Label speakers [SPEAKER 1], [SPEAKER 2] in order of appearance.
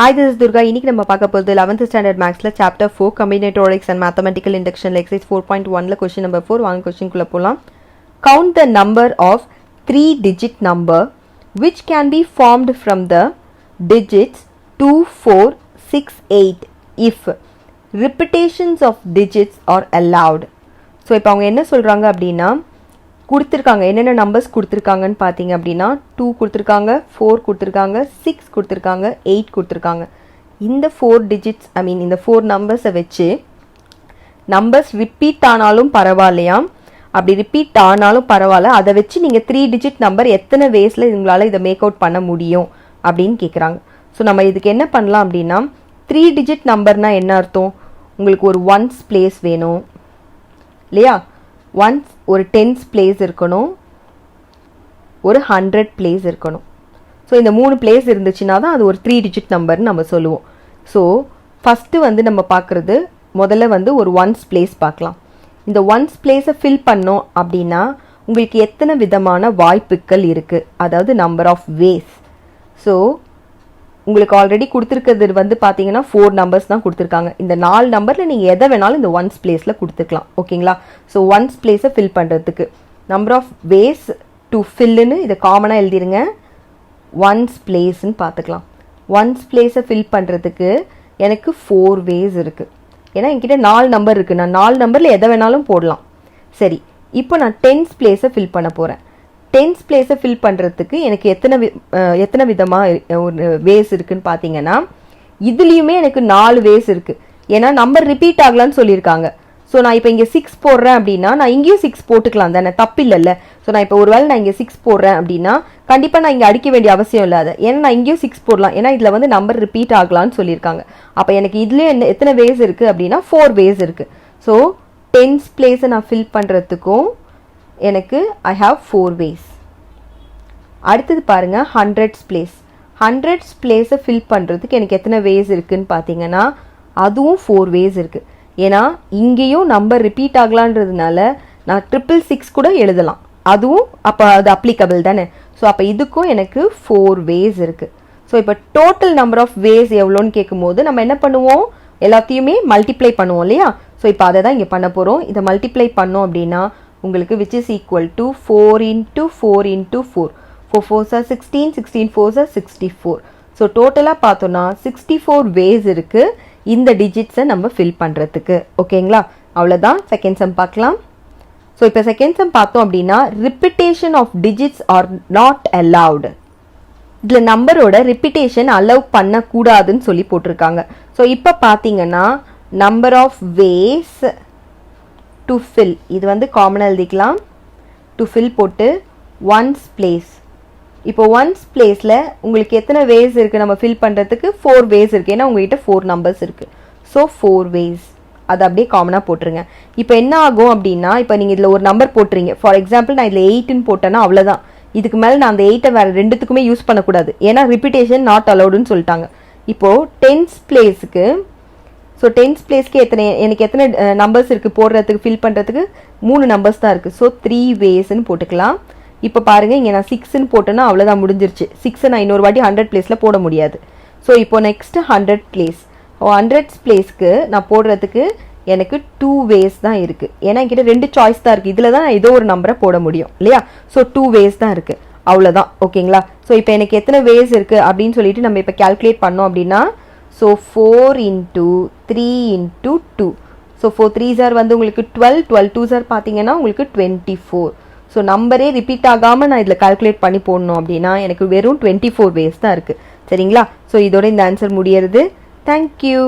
[SPEAKER 1] Hi, this is Durga. இன்னைக்கு நம்ம பார்க்க போறது 11th standard mathsல chapter 4 Combinatorics and Mathematical Induction exercise 4.1ல question number 4 வாங்க question குள்ள போலாம். Count the number of 3-digit number which can be formed from the digits 2, 4, 6, 8 if repetitions of digits are allowed. So இப்போ அவங்க என்ன சொல்றாங்க அப்படினா கொடுத்திருக்காங்க என்னென்ன நம்பர்ஸ் கொடுத்திருக்காங்கன்னு பாத்தீங்க அப்படினா 2 கொடுத்திருக்காங்க 4 கொடுத்திருக்காங்க 6 கொடுத்திருக்காங்க 8 கொடுத்திருக்காங்க இந்த 4 digits இந்த 4 நம்பர்ஸை வச்சு நம்பர்ஸ் ரிப்பீட் ஆனாலும் பரவாயில்லையா அப்படி ரிப்பீட் ஆனாலும் பரவாயில்ல அதை வச்சு நீங்க 3 டிஜிட் நம்பர் எத்தனை வேஸ்ல உங்களால இதை மேக் அவுட் பண்ண முடியும் அப்படின்னு கேக்குறாங்க சோ நம்ம இதுக்கு என்ன பண்ணலாம் அப்படினா 3 டிஜிட் நம்பர்னா என்ன அர்த்தம் உங்களுக்கு ஒரு ஒன்ஸ் பிளேஸ் வேணும் இல்லையா once ஒரு tens place இருக்கணும் ஒரு 100 place இருக்கணும் சோ இந்த மூணு place இருந்துச்சுனா தான் அது ஒரு 3 digit number நம்ம சொல்லுவோம் சோ ஃபர்ஸ்ட் வந்து நம்ம பார்க்கிறது முதல்ல வந்து ஒரு ones place பார்க்கலாம் இந்த ones place fill பண்ணோம் அப்படினா உங்களுக்கு எத்தனை விதமான வாய்ப்புகள் இருக்கு அதாவது number of ways சோ உங்களுக்கு ஆல்ரெடி கொடுத்திருக்கிறது வந்து பாத்தீங்கன்னா 4 நம்பர்ஸ் தான் கொடுத்திருக்காங்க இந்த 4 நம்பர்ல நீங்க எதை வேணாலும் இந்த ones placeல கொடுத்துக்கலாம் ஓகேங்களா சோ ones place fill பண்றதுக்கு number of ways to fill னு இத காமனா எழுதிருங்க ones place னு பாத்துக்கலாம் ones place fill பண்றதுக்கு எனக்கு 4 ways இருக்கு ஏனா என்கிட்ட 4 நம்பர் இருக்கு நான் 4 நம்பர்ல எதை வேணாலும் போடலாம் சரி இப்போ நான் tens place fill பண்ண போறேன் tens place fill பண்றதுக்கு எனக்கு எத்தனை விதமா ஒரு வேஸ் இருக்குன்னு பாத்தீங்கன்னா இதுலயுமே எனக்கு 4 வேஸ் இருக்கு ஏனா நம்பர் ரிப்பீட் ஆகலன்னு சொல்லிருக்காங்க சோ நான் இப்போ இங்க 6 போடுறேன் அப்படினா நான் இங்கேயும் 6 போட்டுக்கலாம் தானே தப்பு இல்லல்ல சோ நான் இப்போ ஒருவேளை நான் இங்க 6 போடுறேன் அப்படினா கண்டிப்பா நான் இங்க அடிக்க வேண்டிய அவசியம் இல்ல அது ஏனா நான் இங்கேயும் 6 போடலாம் ஏனா இதுல வந்து நம்பர் ரிப்பீட் ஆகலாம்னு சொல்லிருக்காங்க அப்ப எனக்கு இதுலயே எத்தனை வேஸ் இருக்கு அப்படினா 4 வேஸ் இருக்கு சோ tens place நான் fill பண்றதுக்கும் எனக்கு I have 4 ways அடுத்து பாருங்க 100s place 100s place fill பண்றதுக்கு எனக்கு எத்தனை ways இருக்குன்னு பாத்தீங்கன்னா அதுவும் 4 ways இருக்கு ஏனா இங்கேயும் நம்பர் ரிப்பீட் ஆகலாம்ன்றதுனால நான் 666 கூட எழுதலாம் அதுவும் அப்ப அது அப்ளிகபிள் தானே சோ அப்ப இதுக்கும் எனக்கு 4 ways இருக்கு சோ இப்போ டோட்டல் நம்பர் ஆஃப் ways எவ்வளவுன்னு கேக்கும்போது நம்ம என்ன பண்ணுவோம் எல்லாத்தையுமே மல்டிப்ளை பண்ணுவோம் இல்லையா சோ இப்போ அதை தான் இங்க பண்ண போறோம் இத மல்டிப்ளை பண்ணோம் அப்படினா உங்களுக்கு which is equal to 4 into 4 into 4 4 4s are 16 16 4s are 64 so டோட்டலா பார்த்தோம்னா 64 ways இருக்கு இந்த டிஜிட்ஸை நம்ம fill பண்றதுக்கு ஓகேங்களா அவ்வளவுதான் செகண்ட் சம் பார்க்கலாம் சோ இப்போ செகண்ட் சம் பார்த்தோம் அப்படினா repetition of digits are not allowed இதுல நம்பரோட repetition allow பண்ண கூடாதுன்னு சொல்லி போட்டுருக்காங்க சோ இப்போ பாத்தீங்கன்னா number of ways to fill இது வந்து காமனா எழுதிக்கலாம் to fill போட்டு ones place இப்போ ones placeல உங்களுக்கு எத்தனை ways இருக்கு நம்ம fill பண்றதுக்கு 4 ways இருக்கு ஏனா உங்ககிட்ட 4 நம்பர்ஸ் இருக்கு சோ 4 ways அது அப்படியே காமனா போட்டுருங்க இப்போ என்ன ஆகும் அப்படினா இப்போ நீங்க இதுல ஒரு நம்பர் போட்றீங்க ஃபார் எக்ஸாம்பிள் நான் இதுல 8 ன்னு போட்டேனா அவ்வளவுதான் இதுக்கு மேல நான் அந்த 8 வேற ரெண்டுத்துக்குமே யூஸ் பண்ண கூடாது ஏனா repetition not allowed ன்னு சொல்லிட்டாங்க இப்போ tens placeக்கு சோ tens placeக்கு எனக்கு எத்தனை நம்பர்ஸ் இருக்கு போடுறதுக்கு fill பண்றதுக்கு 3 நம்பர்ஸ் தான் இருக்கு சோ 3 ways ன்னு போட்டுக்கலாம் இப்போ பாருங்க இங்க நான் 6 ன்னு போட்டேனா அவ்வளவுதான் முடிஞ்சிருச்சு 6 நான் இன்னொரு வாட்டி 100 placeல போட முடியாது சோ இப்போ நெக்ஸ்ட் 100 place 100s placeக்கு நான் போடுறதுக்கு எனக்கு 2 ways தான் இருக்கு ஏனா என்கிட்ட ரெண்டு சாய்ஸ் தான் இருக்கு இதுல தான் நான் ஏதோ ஒரு நம்பரை போட முடியும் இல்லையா சோ 2 ways தான் இருக்கு அவ்வளவுதான் ஓகேங்களா சோ இப்போ எனக்கு எத்தனை ways இருக்கு அப்படினு சொல்லிட்டு நம்ம இப்ப கால்குலேட் பண்ணோம் அப்படினா so 4 into 3 into 2 so 4 3s are வந்து உங்களுக்கு 12 12 2s are பாத்தீங்கன்னா உங்களுக்கு 24 சோ நம்பரே ரிப்பீட் ஆகாம நான் இதுல கால்குலேட் பண்ணி போடணும் அப்படினா எனக்கு வெறும் 24 ways தான் இருக்கு சரிங்களா சோ இதோட இந்த ஆன்சர் முடியுது Thank you